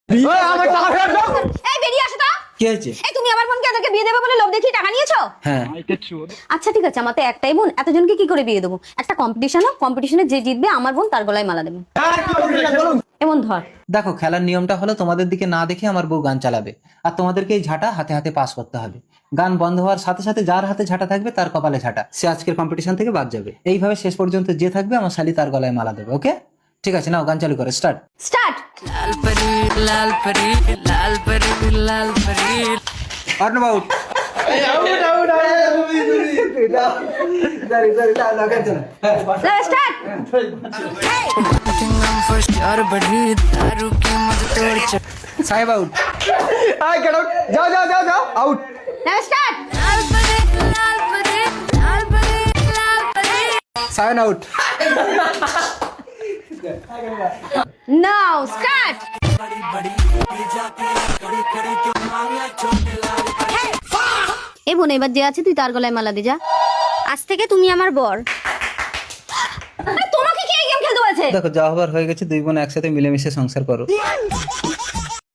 এই বেরিয়ে আসো তো। কি হয়েছে? এই তুমি আমার বোনকে এদেরকে বিয়ে দেবে বলে লোভ দেখিয়ে টাকা নিয়েছো? হ্যাঁ। আচ্ছা ঠিক আছে, আমার তো একটাই বোন, এতজনকে কি করে বিয়ে দেবো? একটা কম্পিটিশনে যে জিতবে আমার বোন তার গলায় মালা দেবে। এমন ধর। দেখো, খেলার নিয়মটা হলো তোমাদের দিকে না দেখে আমার বউ গান চালাবে, আর তোমাদেরকে এই ঝাঁটা হাতে হাতে পাস করতে হবে। গান বন্ধ হওয়ার সাথে সাথে যার হাতে ঝাঁটা থাকবে তার কপালে ঝাঁটা, সে আজকের কম্পিটিশন থেকে বাদ যাবে। এইভাবে শেষ পর্যন্ত যে থাকবে আমার শালি তার গলায় মালা দেবে। ওকে, ঠিক আছে, নাও গান চালু করো, স্টার্ট। স্টার্ট। लाल परी लाल परी लाल परी लाल परी আর নো আউট। স্টার্ট। हम फर्स्ट और बढ़ी दारू की मत तोड़ चल সাহেব আউট। আউট। স্টার্ট। लाल परी लाल परी लाल परी लाल परी সায়ন আউট। Now start. এ বোন, এবার যে আছে তুই তার গলায় মালা দে যা। আজ থেকে তুমি আমার বর। তোমাকে কি এই গেম খেলতে হয়েছে? দেখো, যা হবার হয়ে গেছে, দুই বোন একসাথে মিলেমিশে সংসার করো।